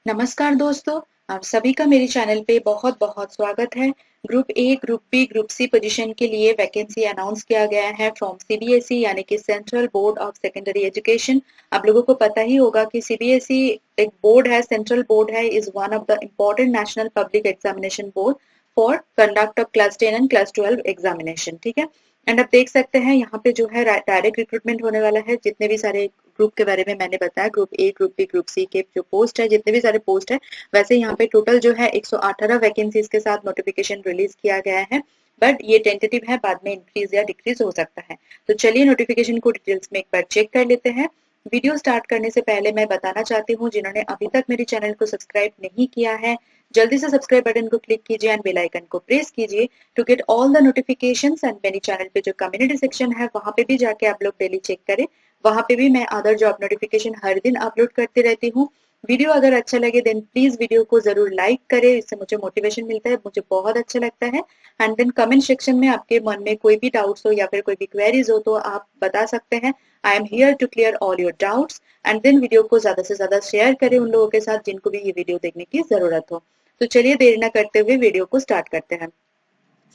नमस्कार दोस्तों, आप सभी का मेरे चैनल पे बहुत बहुत स्वागत है। Group A, group B, group C position के लिए वैकेंसी अनाउंस किया गया है फ्रॉम सीबीएसई यानी कि central board of secondary education. आप लोगों को पता ही होगा कि सीबीएसई एक बोर्ड है, सेंट्रल बोर्ड है, is one of the important national public examination board for conduct of class 10 and class 12 examination. ठीक है। एंड आप देख सकते हैं यहाँ पे जो है डायरेक्ट रिक्रूटमेंट होने वाला है। जितने भी सारे ग्रुप के बारे में मैंने बताया, group A, group B, group C के जो पोस्ट है, जितने भी सारे पोस्ट है, वैसे यहाँ पे टोटल जो है 118 वैकेंसीज के साथ नोटिफिकेशन रिलीज किया गया है। बट ये टेंटेटिव है, बाद में इंक्रीज या डिक्रीज हो सकता है। तो चलिए नोटिफिकेशन को डिटेल्स में एक बार चेक कर लेते हैं। वीडियो स्टार्ट करने से पहले मैं बताना चाहती हूँ, जिन्होंने अभी तक मेरे चैनल को सब्सक्राइब नहीं किया है, जल्दी से सब्सक्राइब बटन को क्लिक कीजिए एंड बेल आइकन को प्रेस कीजिए to get all the notifications. And मेरे चैनल पे जो कम्युनिटी सेक्शन है वहां पे भी जाके आप लोग डेली चेक करें। वहां पे भी मैं अदर जॉब नोटिफिकेशन हर दिन अपलोड करती रहती हूँ। वीडियो अगर अच्छा लगे देन प्लीज वीडियो को जरूर लाइक करें, इससे मुझे मोटिवेशन मिलता है, मुझे बहुत अच्छा लगता है। एंड देन कमेंट सेक्शन में आपके मन में कोई भी डाउट्स हो या फिर कोई भी क्वेरीज हो तो आप बता सकते हैं। I am here to clear all your doubts. And then video को ज्यादा से ज्यादा शेयर करें उन लोगों के साथ जिनको भी ये वीडियो देखने की जरूरत हो। तो चलिए देर न करते हुए वीडियो को स्टार्ट करते हैं।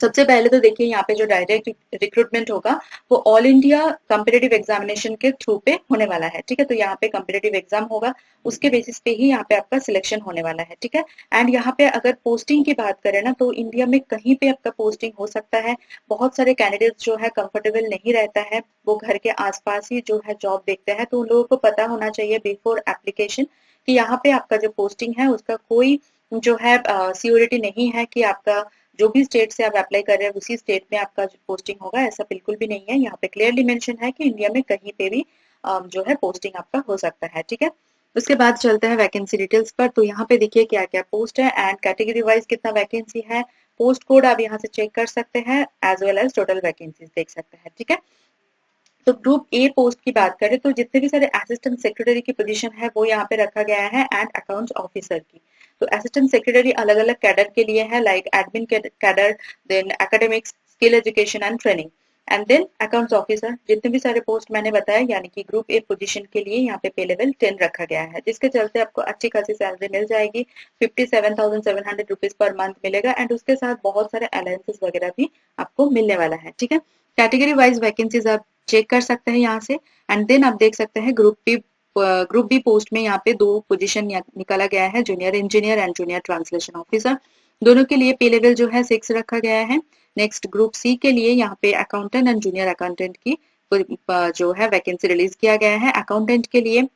सबसे पहले तो देखिए यहाँ पे जो डायरेक्ट रिक्रूटमेंट होगा वो ऑल इंडिया कॉम्पिटेटिव एग्जामिनेशन के थ्रू पे होने वाला है। ठीक है। तो यहाँ पे कॉम्पिटेटिव एग्जाम होगा, उसके बेसिस पे ही यहाँ पे आपका सिलेक्शन होने वाला है। ठीक है। एंड यहाँ पे अगर पोस्टिंग की बात करें ना, तो इंडिया में कहीं पे आपका पोस्टिंग हो सकता है। बहुत सारे कैंडिडेट्स जो है कंफर्टेबल नहीं रहता है, वो घर के आसपास ही जो है जॉब देखते हैं। तो उन लोगों को पता होना चाहिए बिफोर एप्लीकेशन कि यहाँ पे आपका जो पोस्टिंग है उसका कोई जो है सियोरिटी नहीं है कि आपका जो भी स्टेट से आप अप्लाई कर रहे हैं उसी स्टेट में आपका जो पोस्टिंग होगा, ऐसा बिल्कुल भी नहीं है। यहाँ पे क्लियरली मेंशन है कि इंडिया में कहीं पे भी जो है पोस्टिंग आपका हो सकता है। ठीक है। उसके बाद चलते हैं वैकेंसी डिटेल्स पर। तो यहाँ पे देखिए क्या क्या पोस्ट है एंड कैटेगरी वाइज कितना वैकेंसी है। पोस्ट कोड आप यहाँ से चेक कर सकते हैं, as well as total vacancies देख सकते हैं। ठीक है। तो ग्रुप ए पोस्ट की बात करें तो जितने भी सारे असिस्टेंट सेक्रेटरी की पोजीशन है वो यहाँ पे रखा गया है, एंड अकाउंट्स ऑफिसर की। तो असिस्टेंट सेक्रेटरी अलग अलग कैडर के लिए है, like admin cadre, then academics, skill education and training. And then accounts officer जितने भी सारे पोस्ट मैंने बताया यानी कि ग्रुप ए पोजीशन के लिए यहाँ पे पे लेवल 10 रखा गया है, जिसके चलते आपको अच्छी खासी सैलरी मिल जाएगी। 57,700 रुपीज पर मंथ मिलेगा, एंड उसके साथ बहुत सारे अलाउंसेस वगैरह भी आपको मिलने वाला है। ठीक है। कैटेगरी वाइज वैकेंसीज आप चेक कर सकते हैं यहाँ से। एंड देन आप देख सकते हैं ग्रुप बी पोस्ट में यहाँ पे दो पोजीशन निकाला गया है, junior engineer and junior translation officer. दोनों के लिए पे लेवल जो है 6 रखा गया है। नेक्स्ट ग्रुप सी के लिए यहाँ पे अकाउंटेंट एंड जूनियर अकाउंटेंट की जो है वैकेंसी रिलीज किया गया है। अकाउंटेंट के लिए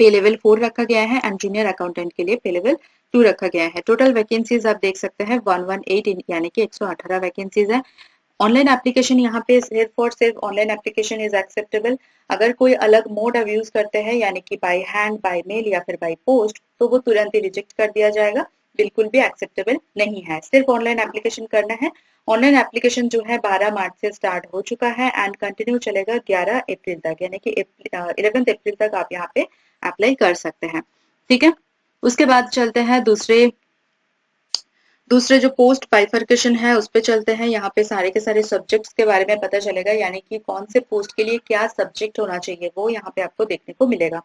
पे लेवल 4 रखा गया है एंड जूनियर अकाउंटेंट के लिए पे लेवल 2 रखा गया है। टोटल वैकेंसीज आप देख सकते हैं 118 यानी कि 118 वैकेंसीज है। ऑनलाइन एप्लीकेशन यहाँ पे सिर्फ और सिर्फ ऑनलाइन एप्लीकेशन इज एक्सेप्टेबल। अगर कोई अलग मोड अब यूज करते हैं यानी कि बाय हैंड, बाय मेल या फिर बाय पोस्ट, तो वो तुरंत ही रिजेक्ट कर दिया जाएगा, बिल्कुल भी एक्सेप्टेबल नहीं है। सिर्फ ऑनलाइन एप्लीकेशन करना है। ऑनलाइन एप्लीकेशन जो है 12 मार्च से स्टार्ट हो चुका है एंड कंटिन्यू चलेगा 11 अप्रैल तक, यानी कि 11 अप्रैल तक आप यहाँ पे अप्लाई कर सकते हैं। ठीक है। उसके बाद चलते हैं दूसरे जो पोस्ट बाइफर्केशन है उस पे चलते हैं। यहाँ पे सारे के सारे सब्जेक्ट्स के बारे में पता चलेगा, यानी कि कौन से पोस्ट के लिए क्या सब्जेक्ट होना चाहिए वो यहाँ पे आपको देखने को मिलेगा।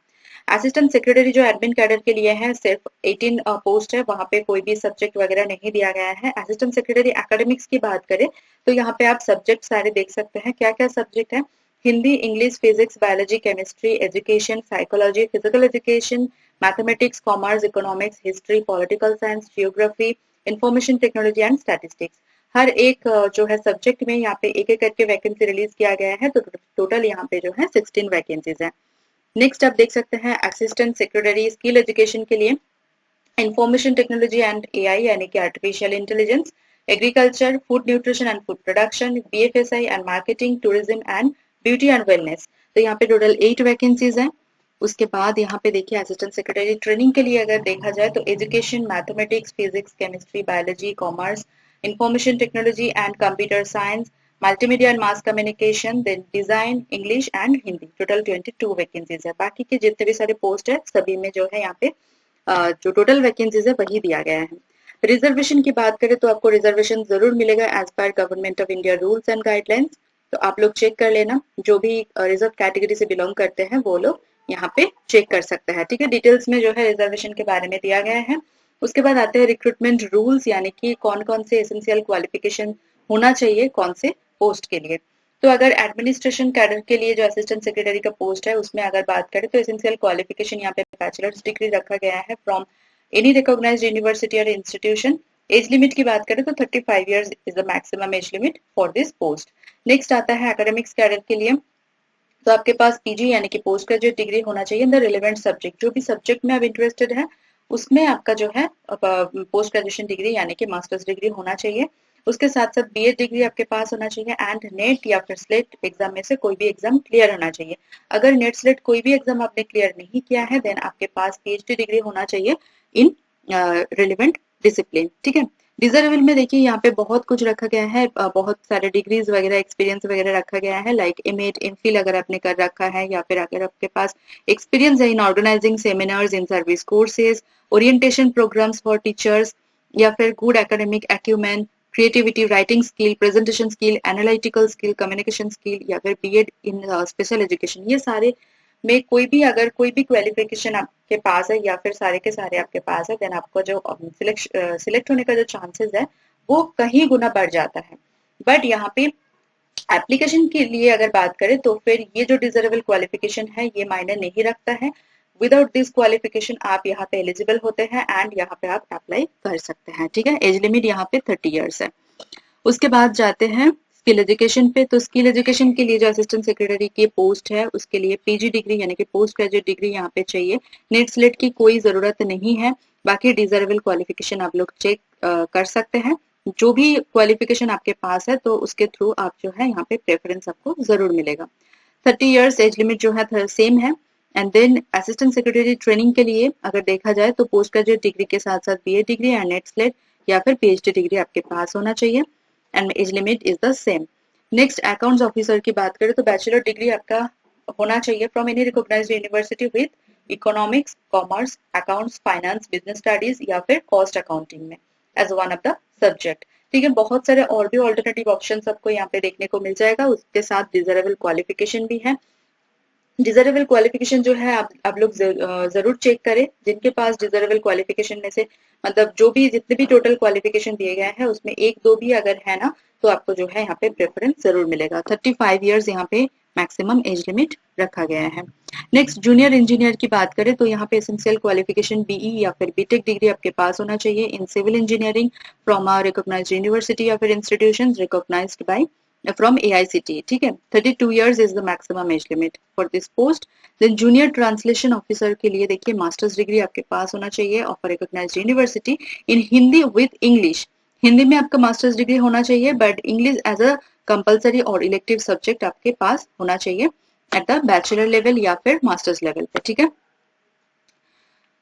असिस्टेंट सेक्रेटरी जो एडमिन कैडर के लिए है सिर्फ 18 पोस्ट है, वहां पे कोई भी सब्जेक्ट वगैरह नहीं दिया गया है। असिस्टेंट सेक्रेटरी एकेडमिक्स की बात करें तो यहाँ पे आप सब्जेक्ट सारे देख सकते हैं, क्या क्या सब्जेक्ट है। Hindi, English, physics, biology, chemistry, education, psychology, physical education, mathematics, commerce, economics, history, political science, geography, information technology and statistics. हर एक जो है सब्जेक्ट में यहाँ पे एक एक करके वैकेंसी रिलीज किया गया है। तो टोटल यहाँ पे जो है 16 वैकेंसीज है। नेक्स्ट आप देख सकते हैं असिस्टेंट सेक्रेटरी स्किल एजुकेशन के लिए इंफॉर्मेशन टेक्नोलॉजी एंड एआई यानी कि artificial intelligence, agriculture, food nutrition and food production, BFSI and marketing, tourism and beauty and wellness. तो यहाँ पे टोटल 8 वैकेंसीज हैं। उसके बाद यहाँ पे देखिए असिस्टेंट सेक्रेटरी ट्रेनिंग के लिए अगर देखा जाए तो education, mathematics, physics, chemistry, biology, commerce, information technology and computer science, multimedia and mass communication, then design, English and Hindi. Total 22 vacancies है। बाकी के जितने भी सारे पोस्ट है सभी में जो है यहाँ पे जो टोटल वैकेंसीज है वही दिया गया है। रिजर्वेशन की बात करें तो आपको रिजर्वेशन जरूर मिलेगा as per government of India rules and guidelines. तो आप लोग चेक कर लेना, जो भी रिजर्व कैटेगरी से बिलोंग करते हैं वो लोग यहाँ पे चेक कर सकता है। ठीक है, डिटेल्स में जो है रिजर्वेशन के बारे में दिया गया है। उसके बाद आते हैं रिक्रूटमेंट रूल्स, यानी कि कौन कौन से एसेंशियल क्वालिफिकेशन होना चाहिए कौन से पोस्ट के लिए। तो अगर एडमिनिस्ट्रेशन कैडर के लिए जो असिस्टेंट सेक्रेटरी का पोस्ट है उसमें अगर बात करें तो एसेंशियल क्वालिफिकेशन यहाँ पे बैचलर्स डिग्री रखा गया है फ्रॉम एनी रिकॉग्नाइज्ड यूनिवर्सिटी और इंस्टीट्यूशन। एज लिमिट की बात करें तो 35 years is the maximum age limit for this post. Next आता है एकेडमिक्स कैडर के लिए, तो आपके पास पीजी यानी कि पोस्ट ग्रेजुएट डिग्री होना चाहिए इन द रिलेवेंट सब्जेक्ट। जो भी सब्जेक्ट में आप इंटरेस्टेड है उसमें आपका जो है पोस्ट ग्रेजुएशन डिग्री यानी कि मास्टर्स डिग्री होना चाहिए। उसके साथ साथ बीएड डिग्री आपके पास होना चाहिए एंड नेट या फिर स्लेट एग्जाम में से कोई भी एग्जाम क्लियर होना चाहिए। अगर नेट स्लेट कोई भी एग्जाम आपने क्लियर नहीं किया है देन आपके पास पीएचडी डिग्री होना चाहिए इन रिलेवेंट डिसिप्लिन। ठीक है, डिजर्वेबल में देखिए यहाँ पे बहुत कुछ रखा गया है, बहुत सारे डिग्रीज वगैरह एक्सपीरियंस वगैरह रखा गया है, लाइक एमएड एमफिल अगर आपने कर रखा है या फिर अगर आपके पास एक्सपीरियंस है in organizing seminars in service courses, orientation programs for teachers, या फिर good academic acumen, creativity, writing skill, presentation skill, analytical skill, communication skill, या फिर बीएड इन स्पेशल एजुकेशन, ये सारे में कोई भी अगर कोई भी क्वालिफिकेशन आपके पास है या फिर सारे के सारे आपके पास है देन आपको जो सिलेक्ट होने का जो चांसेस है वो कहीं गुना बढ़ जाता है। बट यहाँ पे एप्लीकेशन के लिए अगर बात करें तो फिर ये जो डिजर्वेबल क्वालिफिकेशन है ये मायने नहीं रखता है। विदाउट दिस क्वालिफिकेशन आप यहाँ पे एलिजिबल होते हैं एंड यहाँ पे आप अप्लाई कर सकते हैं। ठीक है, एज लिमिट यहाँ पे 30 इयर्स है। उसके बाद जाते हैं स्किल एजुकेशन पे, तो स्किल एजुकेशन के लिए जो असिस्टेंट सेक्रेटरी की पोस्ट है उसके लिए पीजी डिग्री यानी कि पोस्ट ग्रेजुएट डिग्री यहाँ पे चाहिए। नेट स्लेट की कोई जरूरत नहीं है, बाकी डिजर्वेबल क्वालिफिकेशन आप लोग चेक कर सकते हैं। जो भी क्वालिफिकेशन आपके पास है तो उसके थ्रू आप जो है यहाँ पे प्रेफरेंस आपको जरूर मिलेगा। 30 इयर्स एज लिमिट जो है सेम है। And then assistant secretary training के लिए अगर देखा जाए तो पोस्ट ग्रेजुएट डिग्री के साथ साथ BA degree and NET SLET या फिर पीएचडी डिग्री आपके पास होना चाहिए and age limit is the same. Next accounts officer की बात करें तो बैचलर डिग्री आपका होना चाहिए from any recognised university with economics, commerce, accounts, finance, business studies या फिर कॉस्ट अकाउंटिंग में as one of the subject. ठीक है, बहुत सारे और भी ऑल्टरनेटिव ऑप्शन आपको यहाँ पे देखने को मिल जाएगा। उसके साथ डिजरेबल क्वालिफिकेशन भी है। डिजरेबल क्वालिफिकेशन जो है आप लोग जरूर चेक करें जिनके पास डिजरेबल क्वालिफिकेशन में से मतलब जो भी जितने भी टोटल क्वालिफिकेशन दिए गए हैं उसमें एक दो भी अगर है ना तो आपको जो है यहाँ पे प्रेफरेंस जरूर मिलेगा। 35 इयर्स यहाँ पे मैक्सिमम एज लिमिट रखा गया है। नेक्स्ट जूनियर इंजीनियर की बात करें तो यहाँ पे एसेंशियल क्वालिफिकेशन बीई या फिर बीटेक डिग्री आपके पास होना चाहिए in civil engineering from a recognised university या फिर institution recognised by from AICTE। ठीक है, 32 years is the maximum age limit for this post। then junior translation officer के लिए देखिए मास्टर्स डिग्री आपके पास होना चाहिए of recognised university in Hindi with English. Hindi में आपका मास्टर्स डिग्री होना चाहिए but English as a compulsory और इलेक्टिव सब्जेक्ट आपके पास होना चाहिए एट द बैचलर लेवल या फिर मास्टर्स लेवल पे। ठीक है,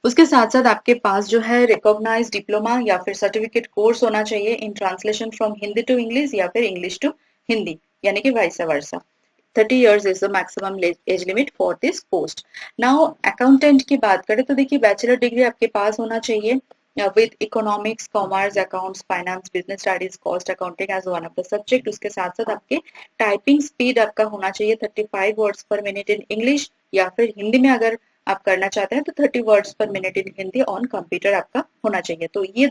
उसके साथ साथ आपके पास जो है रिकॉग्नाइज्ड डिप्लोमा या फिर सर्टिफिकेट कोर्स होना चाहिए in translation from Hindi to English या फिर इंग्लिश टू हिंदी यानी कि vice versa. 30 years is the maximum age limit for this post। now accountant की बात करें तो देखिए बैचलर डिग्री आपके पास होना चाहिए with economics, commerce, accounts, finance, business studies, cost accounting as one of the subject. उसके साथ साथ आपके टाइपिंग स्पीड आपका होना चाहिए 35 वर्ड्स पर मिनट इन इंग्लिश या फिर हिंदी में अगर आप करना चाहते हैं तो 30 वर्ड्स पर minute in Hindi on computer आपका होना चाहिए। तो ये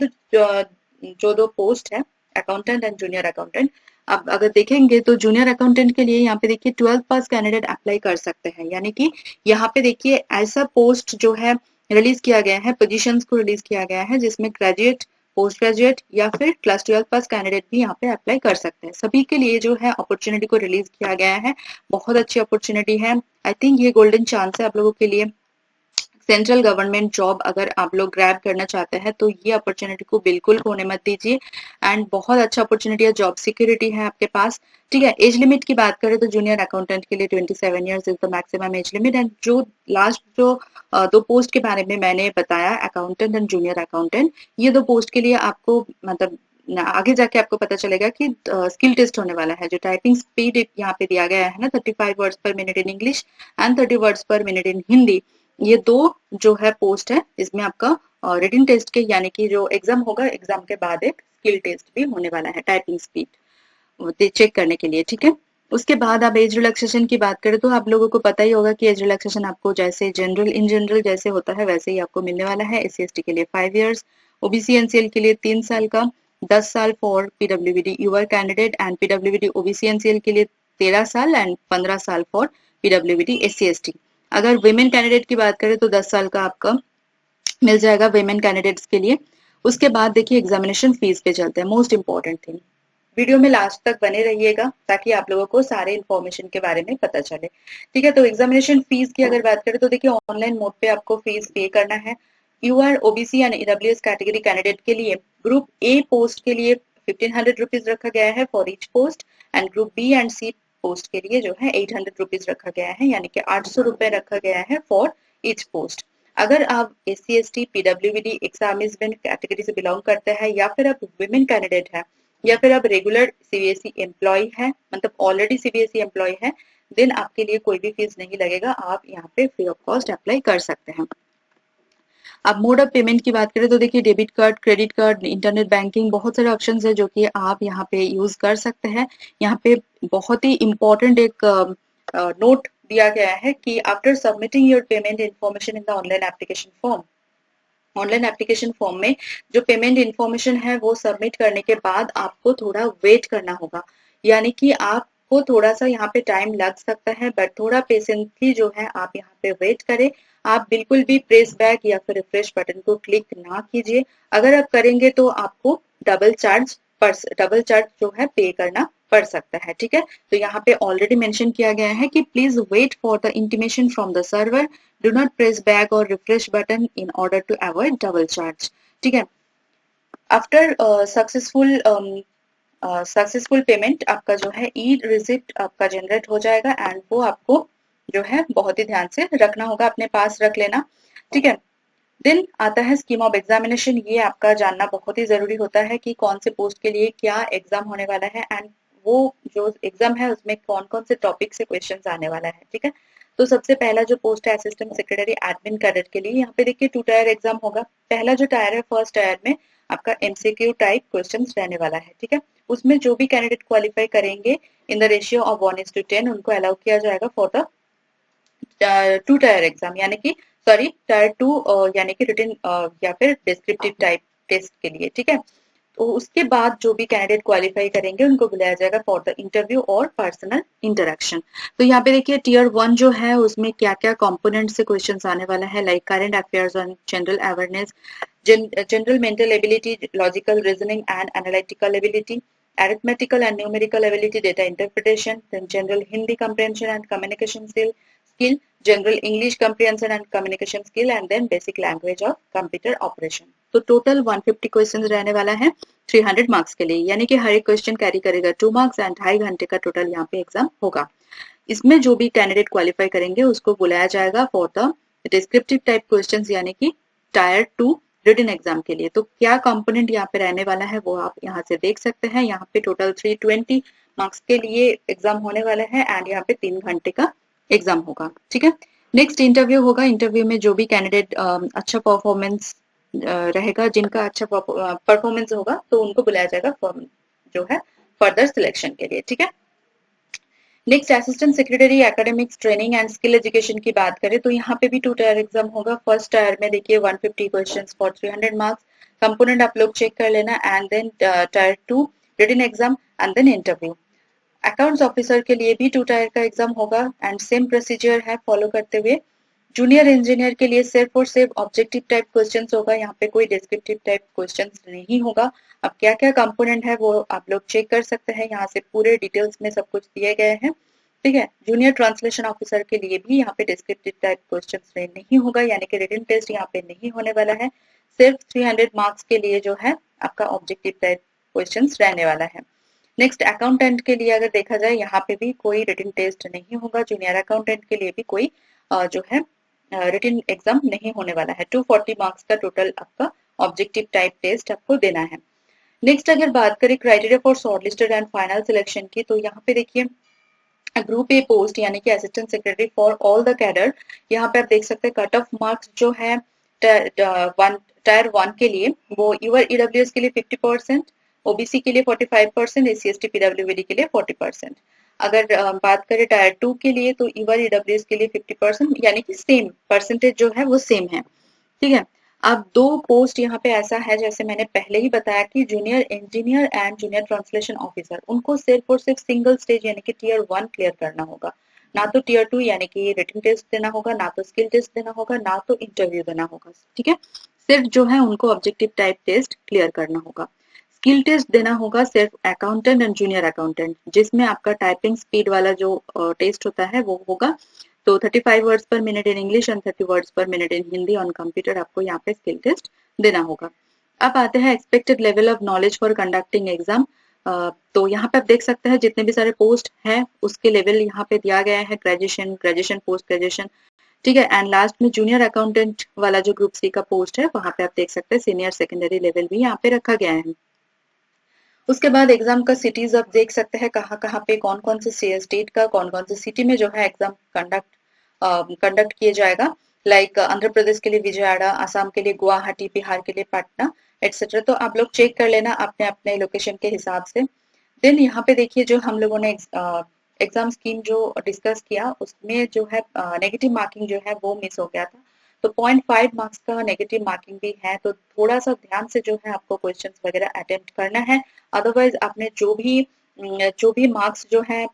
जो दो पोस्ट है अकाउंटेंट एंड जूनियर अकाउंटेंट। अब अगर देखेंगे तो जूनियर अकाउंटेंट के लिए यहाँ पे देखिए 12th पास कैंडिडेट अप्लाई कर सकते हैं, यानी कि यहाँ पे देखिए ऐसा पोस्ट जो है रिलीज किया गया है, पोजीशंस को रिलीज किया गया है जिसमें ग्रेजुएट, पोस्ट ग्रेजुएट या फिर क्लास 12 पास कैंडिडेट भी यहाँ पे अप्लाई कर सकते हैं। सभी के लिए जो है अपॉर्चुनिटी को रिलीज किया गया है, बहुत अच्छी अपॉर्चुनिटी है। आई थिंक ये गोल्डन चांस है आप लोगों के लिए। सेंट्रल गवर्नमेंट जॉब अगर आप लोग ग्रैब करना चाहते हैं तो ये अपॉर्चुनिटी को बिल्कुल खोने मत दीजिए एंड बहुत अच्छा अपॉर्चुनिटी है, जॉब सिक्योरिटी है आपके पास। ठीक है, एज लिमिट की बात करें तो जूनियर अकाउंटेंट के लिए 27 years is the maximum age limit. And जो लास्ट जो दो पोस्ट के बारे में मैंने बताया अकाउंटेंट एंड जूनियर अकाउंटेंट, ये दो पोस्ट के लिए आपको मतलब आगे जाके आपको पता चलेगा कि स्किल टेस्ट होने वाला है। जो टाइपिंग स्पीड यहाँ पे दिया गया है ना 35 वर्ड्स पर minute in English and 30 words पर मिनट इन हिंदी, ये दो जो है पोस्ट है इसमें आपका रिटन टेस्ट के यानी कि जो एग्जाम होगा एग्जाम के बाद एक स्किल टेस्ट भी होने वाला है टाइपिंग स्पीड चेक करने के लिए। ठीक है, उसके बाद आप एज रिलैक्सेशन की बात करें तो आप लोगों को पता ही होगा कि एज रिलैक्सेशन आपको जैसे जनरल जैसे होता है वैसे ही आपको मिलने वाला है। SC/ST के लिए 5 years, OBC NCL के लिए 3 साल का, 10 साल for PWBD UR candidate and PWBD OBC NCL के लिए 13 साल एंड 15 साल फॉर PWBD SC/ST। अगर विमेन कैंडिडेट की बात करें तो 10 साल का आपका मिल जाएगा विमेन कैंडिडेट्स के लिए। उसके बाद देखिए एग्जामिनेशन फीस पे चलते हैं, मोस्ट इंपॉर्टेंट थिंग। वीडियो में लास्ट तक बने रहिएगा ताकि आप लोगों को सारे इन्फॉर्मेशन के बारे में पता चले। ठीक है, तो एग्जामिनेशन फीस की अगर बात करें तो देखिए ऑनलाइन मोड पे आपको फीस पे करना है। UR OBC and EWS category candidate के लिए ग्रुप ए पोस्ट के लिए 1500 रुपीज रखा गया है for each post, and group B and C post के लिए जो है 800 रुपीज रखा गया है, यानी कि 800 रुपए रखा गया है फॉर ईच पोस्ट। अगर आप SC/ST PWBD एग्जामिनेशन कैटेगरी से बिलोंग करते हैं, या फिर आप वुमेन कैंडिडेट है, या फिर आप रेगुलर CBSE एम्प्लॉय है, मतलब ऑलरेडी CBSE एम्प्लॉय है, देन आपके लिए कोई भी फीस नहीं लगेगा, आप यहाँ पे फ्री ऑफ कॉस्ट अप्लाई कर सकते हैं। अब मोड ऑफ पेमेंट की बात करें तो देखिए debit card, credit card, internet banking, बहुत सारे ऑप्शंस है जो कि आप यहाँ पे यूज कर सकते हैं। यहाँ पे बहुत ही इंपॉर्टेंट एक नोट दिया गया है कि after submitting your payment information in the online application form, online application form में जो पेमेंट इन्फॉर्मेशन है वो सबमिट करने के बाद आपको थोड़ा वेट करना होगा, यानी कि आपको थोड़ा सा यहाँ पे टाइम लग सकता है, बट थोड़ा पेशेंटली जो है आप यहाँ पे वेट करें। आप बिल्कुल भी प्रेस बैक या फिर रिफ्रेश बटन को क्लिक ना कीजिए। अगर आप करेंगे तो आपको डबल चार्ज जो है पे करना पड़ सकता है। ठीक है, तो यहाँ पे ऑलरेडी मेंशन किया गया है कि please wait for the intimation from the server, do not press back और refresh button in order to avoid double charge. ठीक है, आफ्टर सक्सेसफुल पेमेंट आपका जो है ई रिसिप्ट आपका जनरेट हो जाएगा, एंड वो आपको जो है बहुत ही ध्यान से रखना होगा, अपने पास रख लेना। ठीक है, देन आता है स्कीम ऑफ एग्जामिनेशन। ये आपका जानना बहुत ही जरूरी होता है कि कौन से पोस्ट के लिए क्या एग्जाम होने वाला है, एंड वो जो एग्जाम है उसमें कौन कौन से टॉपिक से क्वेश्चन आने वाला है। ठीक है, तो सबसे पहला जो पोस्ट है असिस्टेंट सेक्रेटरी एडमिन कैडर के लिए, यहाँ पे देखिए 2 टायर एग्जाम होगा। पहला जो टायर है फर्स्ट टायर में आपका MCQ टाइप क्वेश्चन रहने वाला है। ठीक है, उसमें जो भी कैंडिडेट क्वालिफाई करेंगे इन द रेशियो ऑफ 1:10 उनको अलाउ किया जाएगा फॉर द 2 टायर एग्जाम, यानी कि सॉरी टायर 2 यानी कि रिटन या फिर डिस्क्रिप्टिव टाइप टेस्ट के लिए। ठीक है, तो उसके बाद जो भी कैंडिडेट क्वालिफाई करेंगे उनको बुलाया जाएगा फॉर द इंटरव्यू और पर्सनल इंटरेक्शन। तो यहाँ पे देखिए टीयर 1 जो है उसमें क्या क्या कंपोनेंट से क्वेश्चंस आने वाला है, like current affairs on general awareness, general mental ability, logical reasoning and analytical ability, arithmetical and numerical ability, data interpretation, then general Hindi comprehension and communication skill, general English comprehension and communication skill, and then basic language of computer operation. तो total 150 question रहने वाला है 300 marks के लिए, यानी कि हर एक question carry करेगा 2 मार्क्स एंड 2.5 घंटे का टोटल यहाँ पे एग्जाम होगा। इसमें जो भी कैंडिडेट क्वालिफाई करेंगे उसको बुलाया जाएगा for the descriptive type questions, यानी कि टायर 2 रिटन एग्जाम के लिए। तो क्या कंपोनेंट यहाँ पे रहने वाला है वो आप यहाँ से देख सकते हैं। यहाँ पे टोटल 320 मार्क्स के लिए एग्जाम होने वाला है, एंड यहाँ पे 3 घंटे का एग्जाम होगा। ठीक है, नेक्स्ट इंटरव्यू होगा। इंटरव्यू में जो भी कैंडिडेट अच्छा परफॉर्मेंस रहेगा, जिनका अच्छा परफॉर्मेंस होगा, तो उनको बुलाया जाएगा जो है फर्दर सिलेक्शन के लिए। ठीक है, next assistant secretary academics training and skill education की बात करें तो यहाँ पे भी 2 टायर एग्जाम होगा। फर्स्ट टायर में देखिए 150 क्वेश्चंस फॉर 300 मार्क्स, कंपोनेंट आप लोग चेक कर लेना, and then tier 2 written exam and then interview. Accounts officer के लिए भी 2 टायर का एग्जाम होगा, एंड सेम प्रोसीजर है फॉलो करते हुए। जूनियर इंजीनियर के लिए सिर्फ और सिर्फ ऑब्जेक्टिव टाइप क्वेश्चंस होगा, यहाँ पे कोई डिस्क्रिप्टिव टाइप क्वेश्चंस नहीं होगा। अब क्या क्या कंपोनेंट है वो आप लोग चेक कर सकते हैं, यहाँ से पूरे डिटेल्स में सब कुछ दिए गए हैं। ठीक है, जूनियर ट्रांसलेशन ऑफिसर के लिए भी यहाँ पे डिस्क्रिप्टिव टाइप क्वेश्चंस नहीं होगा, यानी कि रिटन टेस्ट यहाँ पे नहीं होने वाला है। सिर्फ 300 मार्क्स के लिए जो है आपका ऑब्जेक्टिव टाइप क्वेश्चंस रहने वाला है। नेक्स्ट अकाउंटेंट के लिए अगर देखा जाए यहाँ पे भी कोई रिटन टेस्ट नहीं होगा। जूनियर अकाउंटेंट के लिए भी कोई जो है रिटन एग्जाम नहीं होने वाला है। 240 मार्क्स का टोटल आपका ऑब्जेक्टिव टाइप टेस्ट आपको देना है। नेक्स्ट अगर बात करें criteria for shortlisted and final selection की, तो यहाँ पे देखिए ग्रुप ए पोस्ट यानी कि assistant secretary for all the cadre, यहाँ पे आप देख सकते हैं कट ऑफ मार्क्स जो है टायर 1 के लिए वो यूआर ईडब्ल्यूएस के लिए 50%, ओबीसी के लिए 45%, SC/ST PWBD के लिए 40%। अगर बात करें टायर 2 के लिए तो ईवर ईडब्ल्यूएस के लिए 50%, यानी कि सेम परसेंटेज जो है वो सेम है। ठीक है। अब दो पोस्ट यहाँ पे ऐसा है, जैसे मैंने पहले ही बताया कि junior engineer and junior translation officer, उनको सिर्फ और सिर्फ सिंगल स्टेज यानी कि टीयर 1 क्लियर करना होगा, ना तो टीयर 2 यानी कि रिटन टेस्ट देना होगा, ना तो स्किल टेस्ट देना होगा, ना तो इंटरव्यू देना होगा। ठीक है। सिर्फ जो है उनको ऑब्जेक्टिव टाइप टेस्ट क्लियर करना होगा। स्किल टेस्ट देना होगा सिर्फ अकाउंटेंट एंड जूनियर अकाउंटेंट, जिसमें आपका टाइपिंग स्पीड वाला जो टेस्ट होता है वो होगा। तो 35 वर्ड्स पर minute in English and 30 words पर minute in Hindi on computer आपको यहाँ पे स्किल टेस्ट देना होगा। अब आते हैं expected level of knowledge for conducting exam. तो यहाँ पे आप देख सकते हैं जितने भी सारे पोस्ट हैं उसके लेवल यहाँ पे दिया गया है, ग्रेजुएशन, ग्रेजुएशन, पोस्ट ग्रेजुएशन। ठीक है। एंड लास्ट में जूनियर अकाउंटेंट वाला जो ग्रुप सी का पोस्ट है वहां पे आप देख सकते हैं सीनियर सेकेंडरी लेवल भी यहाँ पे रखा गया है। उसके बाद एग्जाम का सिटीज आप देख सकते हैं कहाँ कहाँ पे कौन कौन से स्टेट का कौन कौन से सिटी में जो है एग्जाम कंडक्ट किए जाएगा। लाइक आंध्र प्रदेश के लिए विजयवाड़ा, असम के लिए गुवाहाटी, बिहार के लिए पटना एटसेट्रा। तो आप लोग चेक कर लेना अपने अपने लोकेशन के हिसाब से। देन यहाँ पे देखिए जो हम लोगों ने एग्जाम स्कीम जो डिस्कस किया उसमें जो है नेगेटिव मार्किंग जो है वो मिस हो गया था। तो 0.5 मार्क्स का नेगेटिव मार्किंग भी है, तो थोड़ा सा ध्यान से जो है आपको क्वेश्चंस वगैरह अटेम्प्ट करना है। अदरवाइज आपने जो भी मार्क्स जो है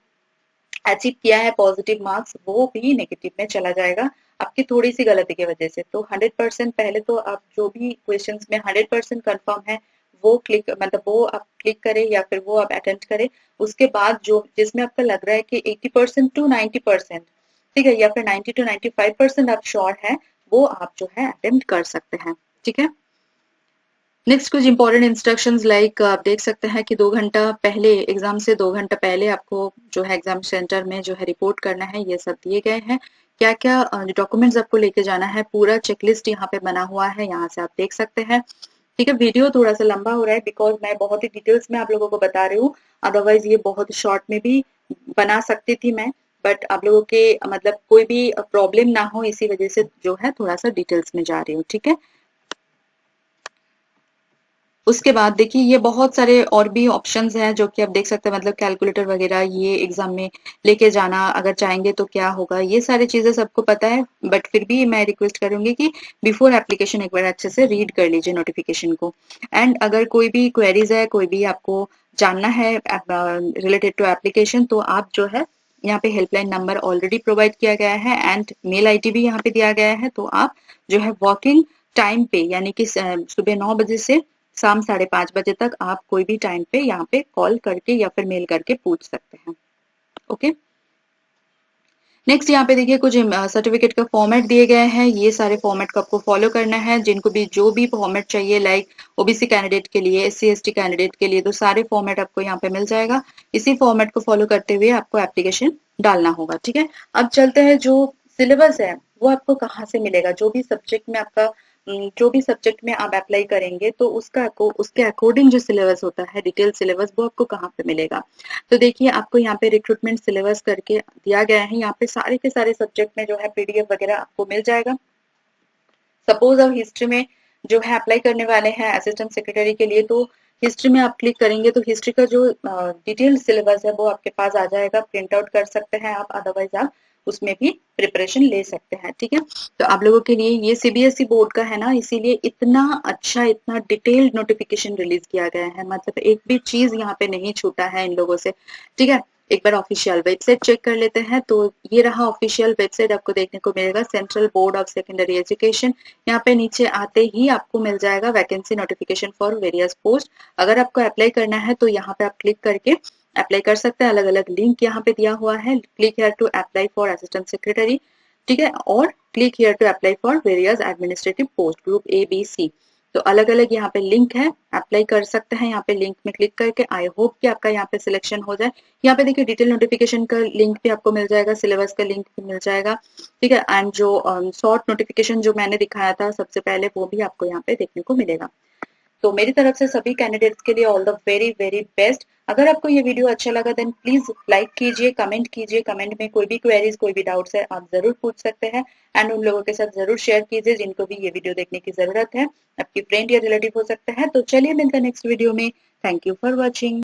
अचीव किया है पॉजिटिव मार्क्स, वो भी नेगेटिव में चला जाएगा आपकी थोड़ी सी गलती की वजह से। तो 100% पहले तो आप जो भी क्वेश्चंस में 100% कंफर्म है वो क्लिक, मतलब वो आप क्लिक करें या फिर वो आप अटेम्प्ट करें। उसके बाद जो जिसमें आपका लग रहा है कि 80% टू 90%, ठीक है, या फिर 90 टू 95% आप श्योर है, वो आप जो है अटेम्प्ट कर सकते हैं। ठीक है। नेक्स्ट कुछ इंपॉर्टेंट इंस्ट्रक्शंस लाइक आप देख सकते हैं कि 2 घंटा पहले, एग्जाम से 2 घंटा पहले आपको जो है एग्जाम सेंटर में जो है रिपोर्ट करना है, ये सब दिए गए हैं। क्या क्या डॉक्यूमेंट्स आपको लेके जाना है, पूरा चेकलिस्ट यहाँ पे बना हुआ है, यहाँ से आप देख सकते हैं। ठीक है। वीडियो थोड़ा सा लंबा हो रहा है बिकॉज मैं बहुत ही डिटेल्स में आप लोगों को बता रही हूँ, अदरवाइज ये बहुत शॉर्ट में भी बना सकती थी मैं, बट आप लोगों के मतलब कोई भी प्रॉब्लम ना हो इसी वजह से जो है थोड़ा सा डिटेल्स में जा रही हूँ। ठीक है। उसके बाद देखिए ये बहुत सारे और भी ऑप्शंस हैं जो कि आप देख सकते हैं, मतलब कैलकुलेटर वगैरह ये एग्जाम में लेके जाना अगर चाहेंगे तो क्या होगा, ये सारी चीजें सबको पता है। बट फिर भी मैं रिक्वेस्ट करूंगी कि बिफोर एप्लीकेशन एक बार अच्छे से रीड कर लीजिए नोटिफिकेशन को। एंड अगर कोई भी क्वेरीज है, कोई भी आपको जानना है रिलेटेड टू एप्लीकेशन, तो आप जो है यहाँ पे हेल्पलाइन नंबर ऑलरेडी प्रोवाइड किया गया है एंड मेल आईडी भी यहाँ पे दिया गया है। तो आप जो है वॉकिंग टाइम पे यानी कि सुबह 9 बजे से शाम 5:30 बजे तक आप कोई भी टाइम पे यहाँ पे कॉल करके या फिर मेल करके पूछ सकते हैं। ओके। नेक्स्ट यहाँ पे देखिए कुछ सर्टिफिकेट का फॉर्मेट दिए गए हैं, ये सारे फॉर्मेट को आपको फॉलो करना है। जिनको भी जो भी फॉर्मेट चाहिए, लाइक ओबीसी कैंडिडेट के लिए, एससी एसटी कैंडिडेट के लिए, तो सारे फॉर्मेट आपको यहाँ पे मिल जाएगा। इसी फॉर्मेट को फॉलो करते हुए आपको एप्लीकेशन डालना होगा। ठीक है। अब चलते हैं जो सिलेबस है वो आपको कहाँ से मिलेगा, जो भी सब्जेक्ट में आप अप्लाई करेंगे तो उसके अकॉर्डिंग जो सिलेबस होता है, डिटेल सिलेबस, वो आपको कहाँ पे मिलेगा। तो देखिए आपको यहाँ पे रिक्रूटमेंट सिलेबस करके दिया गया है, यहाँ पे सारे के सारे सब्जेक्ट में जो है पीडीएफ वगैरह आपको मिल जाएगा। सपोज अब हिस्ट्री में जो है अप्लाई करने वाले हैं असिस्टेंट सेक्रेटरी के लिए, तो हिस्ट्री में आप क्लिक करेंगे तो हिस्ट्री का जो डिटेल सिलेबस है वो आपके पास आ जाएगा, प्रिंट आउट कर सकते हैं आप, अदरवाइज आप उसमें भी प्रिपरेशन ले सकते हैं। ठीक है। तो आप लोगों के लिए ये सीबीएसई बोर्ड का है ना, इसीलिए इतना अच्छा, इतना डिटेल्ड नोटिफिकेशन रिलीज किया गया है, मतलब एक भी चीज यहाँ पे नहीं छूटा है इन लोगों से। ठीक है। एक बार ऑफिशियल वेबसाइट चेक कर लेते हैं। तो ये रहा ऑफिशियल वेबसाइट, आपको देखने को मिलेगा central board of secondary education. यहाँ पे नीचे आते ही आपको मिल जाएगा vacancy notification for various post. अगर आपको अप्लाई करना है तो यहाँ पे आप क्लिक करके अप्लाई कर सकते हैं। अलग अलग लिंक यहाँ पे दिया हुआ है, click here to apply for assistant secretary, ठीक है, और click here to apply for various administrative post group A B C. तो अलग अलग यहाँ पे लिंक है, अप्लाई कर सकते हैं यहाँ पे लिंक में क्लिक करके। आई होप कि आपका यहाँ पे सिलेक्शन हो जाए। यहाँ पे देखिए डिटेल नोटिफिकेशन का लिंक भी आपको मिल जाएगा, सिलेबस का लिंक भी मिल जाएगा। ठीक है। एंड जो शॉर्ट नोटिफिकेशन जो मैंने दिखाया था सबसे पहले, वो भी आपको यहाँ पे देखने को मिलेगा। तो मेरी तरफ से सभी कैंडिडेट्स के लिए all the very very best. अगर आपको ये वीडियो अच्छा लगा देन प्लीज लाइक कीजिए, कमेंट कीजिए, कमेंट में कोई भी क्वेरीज, कोई भी डाउट्स है आप जरूर पूछ सकते हैं। एंड उन लोगों के साथ जरूर शेयर कीजिए जिनको भी ये वीडियो देखने की जरूरत है, आपकी फ्रेंड या रिलेटिव हो सकता है। तो चलिए मिलते हैं नेक्स्ट वीडियो में। Thank you for watching.